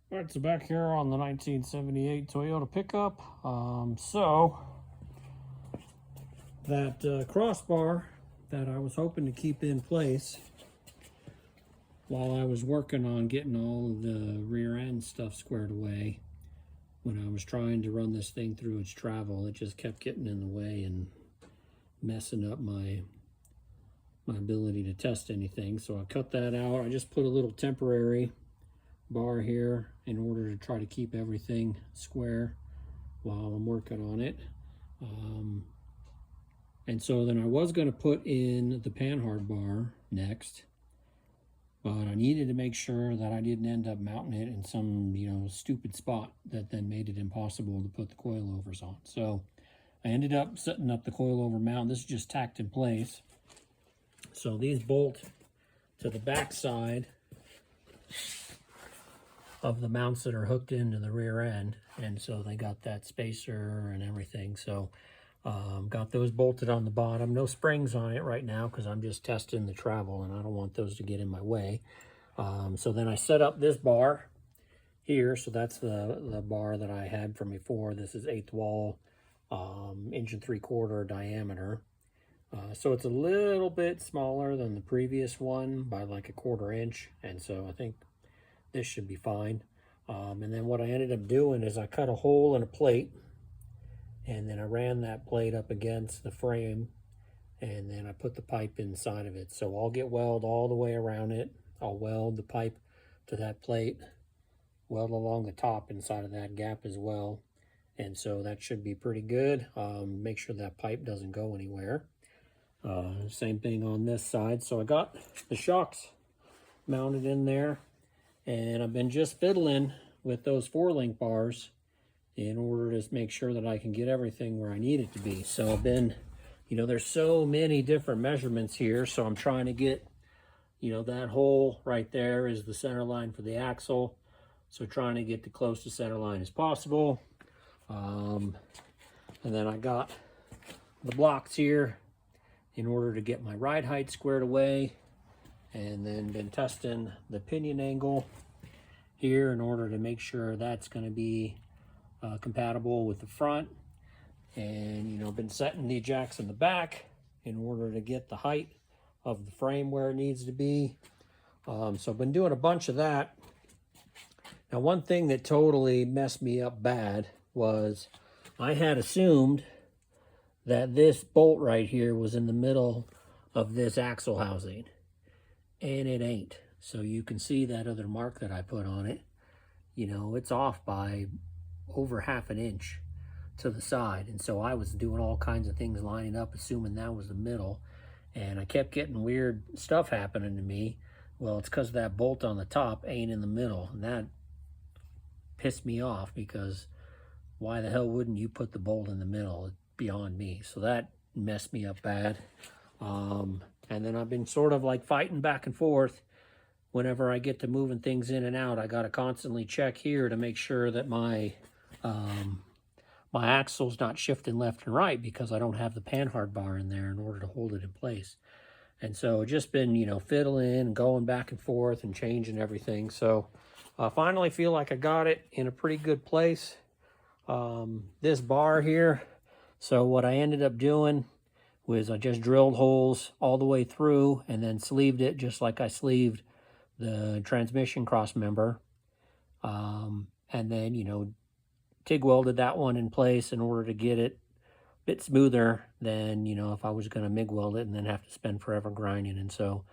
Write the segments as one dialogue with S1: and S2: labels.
S1: All right, so back here on the 1978 Toyota pickup. So that crossbar that I was hoping to keep in place while I was working on getting all of the rear end stuff squared away, when I was trying to run this thing through its travel, it just kept getting in the way and messing up my ability to test anything. So I cut that out. I just put a little temporary bar here in order to try to keep everything square while I'm working on it. And so then I was going to put in the panhard bar next, but I needed to make sure that I didn't end up mounting it in some, stupid spot that then made it impossible to put the coilovers on. So I ended up setting up the coilover mount. This is just tacked in place. So these bolt to the back side of the mounts that are hooked into the rear end, and so they got that spacer and everything. So got those bolted on the bottom. No springs on it right now because I'm just testing the travel and I don't want those to get in my way. So then I set up this bar here. So that's the bar that I had from before. This is 1/8 wall, 1 3/4 diameter. So it's a little bit smaller than the previous one by like 1/4 inch, and so I think this should be fine. And then what I ended up doing is I cut a hole in a plate, and then I ran that plate up against the frame, and then I put the pipe inside of it. So I'll get weld all the way around it. I'll weld the pipe to that plate, weld along the top inside of that gap as well. And so that should be pretty good. Make sure that pipe doesn't go anywhere. Same thing on this side. So I got the shocks mounted in there, and I've been just fiddling with those 4-link bars in order to make sure that I can get everything where I need it to be. So I've been, there's so many different measurements here. So I'm trying to get, that hole right there is the center line for the axle. So trying to get the closest center line as possible. And then I got the blocks here in order to get my ride height squared away, and then been testing the pinion angle here in order to make sure that's going to be compatible with the front, and been setting the jacks in the back in order to get the height of the frame where it needs to be. So I've been doing a bunch of that. Now, one thing that totally messed me up bad was I had assumed that this bolt right here was in the middle of this axle housing, and it ain't. So you can see that other mark that I put on it. It's off by over 1/2 inch to the side. And so I was doing all kinds of things lining up, assuming that was the middle. And I kept getting weird stuff happening to me. Well, it's because that bolt on the top ain't in the middle. And that pissed me off, because why the hell wouldn't you put the bolt in the middle? It's beyond me. So that messed me up bad. And then I've been sort of like fighting back and forth. Whenever I get to moving things in and out, I got to constantly check here to make sure that my axle's not shifting left and right, because I don't have the panhard bar in there in order to hold it in place. And so just been, fiddling and going back and forth and changing everything. So I finally feel like I got it in a pretty good place. This bar here, so what I ended up doing was I just drilled holes all the way through and then sleeved it just like I sleeved the transmission cross member. And then, TIG welded that one in place in order to get it a bit smoother than, if I was going to MIG weld it and then have to spend forever grinding. And so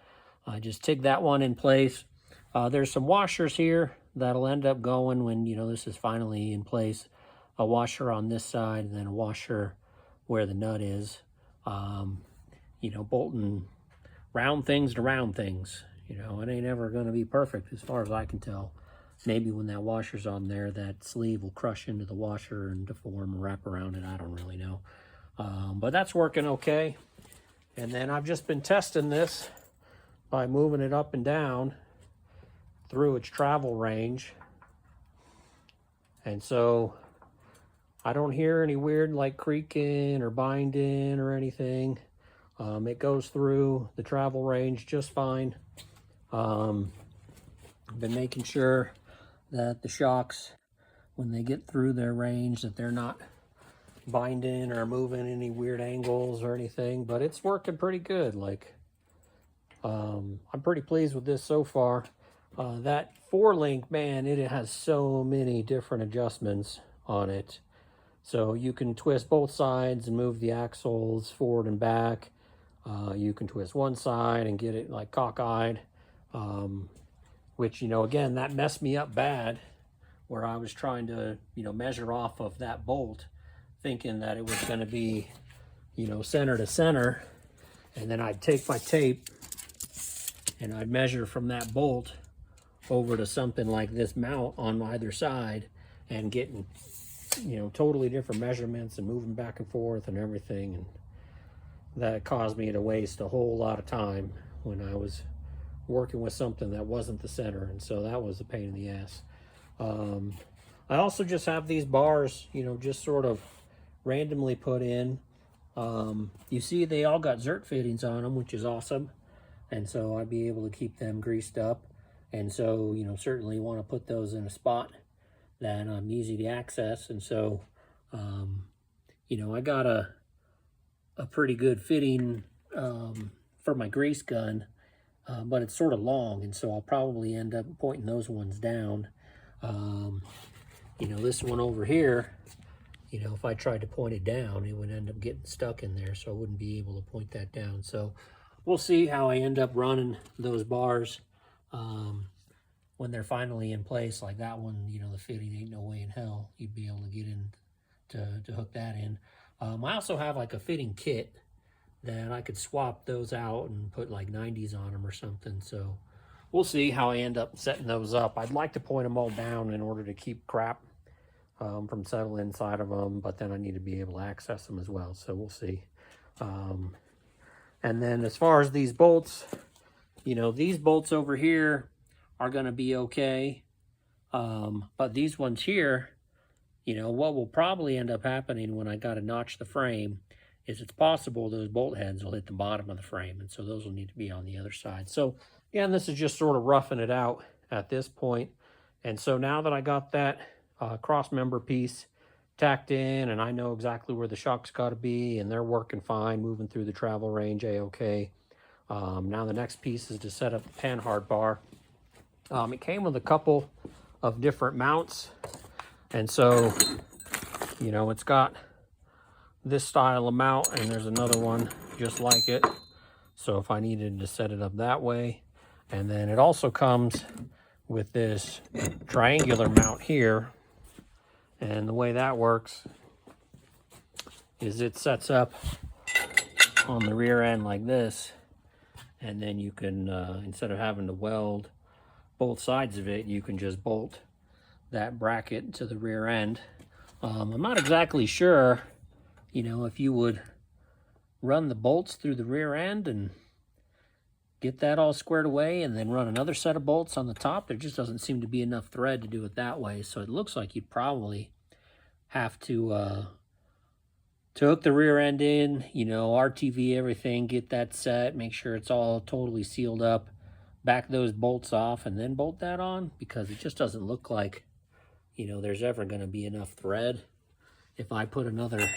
S1: I just TIG that one in place. There's some washers here that'll end up going when, this is finally in place. A washer on this side and then a washer where the nut is. Bolting round things to round things. It ain't ever going to be perfect as far as I can tell. Maybe when that washer's on there, that sleeve will crush into the washer and deform and wrap around it. I don't really know. But that's working okay. And then I've just been testing this by moving it up and down through its travel range. And so I don't hear any weird like creaking or binding or anything. It goes through the travel range just fine. I've been making sure that the shocks, when they get through their range, that they're not binding or moving any weird angles or anything, but it's working pretty good. Like, I'm pretty pleased with this so far. That 4-link, man, it has so many different adjustments on it. So you can twist both sides and move the axles forward and back. You can twist one side and get it like cockeyed, which, you know, again, that messed me up bad where I was trying to, you know, measure off of that bolt, thinking that it was going to be, you know, center to center. And then I'd take my tape and I'd measure from that bolt over to something like this mount on either side and getting, you know, totally different measurements and moving back and forth and everything. And that caused me to waste a whole lot of time when I was working with something that wasn't the center. And so that was a pain in the ass. I also just have these bars, you know, just sort of randomly put in. You see they all got Zert fittings on them, which is awesome. And so I'd be able to keep them greased up. And so, you know, certainly want to put those in a spot that I'm easy to access. And so, you know, I got a pretty good fitting for my grease gun, but it's sort of long. And so I'll probably end up pointing those ones down. You know, this one over here, you know, if I tried to point it down, it would end up getting stuck in there, so I wouldn't be able to point that down. So we'll see how I end up running those bars when they're finally in place. Like that one, you know, the fitting ain't no way in hell you'd be able to get in to hook that in. I also have like a fitting kit that I could swap those out and put like 90s on them or something. So we'll see how I end up setting those up. I'd like to point them all down in order to keep crap from settling inside of them, but then I need to be able to access them as well. So we'll see. And then as far as these bolts, you know, these bolts over here are going to be okay. But these ones here, you know, what will probably end up happening when I got to notch the frame is it's possible those bolt heads will hit the bottom of the frame. And so those will need to be on the other side. So again, this is just sort of roughing it out at this point. And so now that I got that cross member piece tacked in and I know exactly where the shock's got to be and they're working fine, moving through the travel range A-okay. Now the next piece is to set up the panhard bar. It came with a couple of different mounts. And so, you know, it's got this style of mount and there's another one just like it. So if I needed to set it up that way. And then it also comes with this triangular mount here. And the way that works is it sets up on the rear end like this. And then you can, instead of having to weld both sides of it, you can just bolt that bracket to the rear end. I'm not exactly sure, you know, if you would run the bolts through the rear end and get that all squared away and then run another set of bolts on the top. There just doesn't seem to be enough thread to do it that way. So it looks like you'd probably have to hook the rear end in, you know, RTV everything, get that set, make sure it's all totally sealed up, back those bolts off and then bolt that on, because it just doesn't look like, you know, there's ever going to be enough thread. If I put another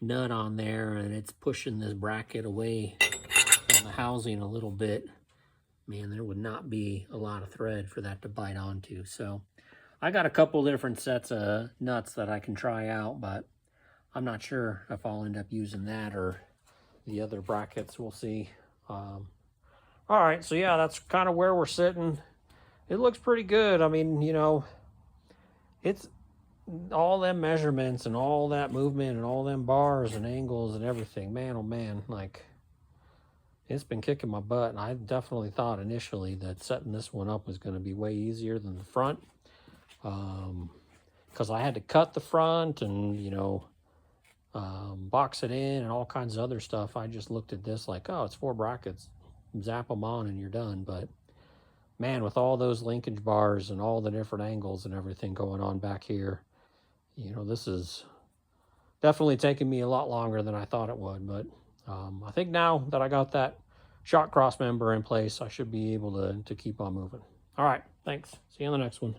S1: nut on there and it's pushing this bracket away from the housing a little bit, man, there would not be a lot of thread for that to bite onto. So I got a couple different sets of nuts that I can try out, but I'm not sure if I'll end up using that or the other brackets. We'll see. All right, so yeah, that's kind of where we're sitting. It looks pretty good. I mean, you know, it's all them measurements and all that movement and all them bars and angles and everything. Man, oh man, like, it's been kicking my butt. And I definitely thought initially that setting this one up was going to be way easier than the front. Because I had to cut the front and, you know, box it in and all kinds of other stuff. I just looked at this like, oh, it's 4 brackets. Zap them on and you're done. But man, with all those linkage bars and all the different angles and everything going on back here, you know, this is definitely taking me a lot longer than I thought it would. But I think now that I got that shock cross member in place, I should be able to keep on moving. All right, thanks. See you on the next one.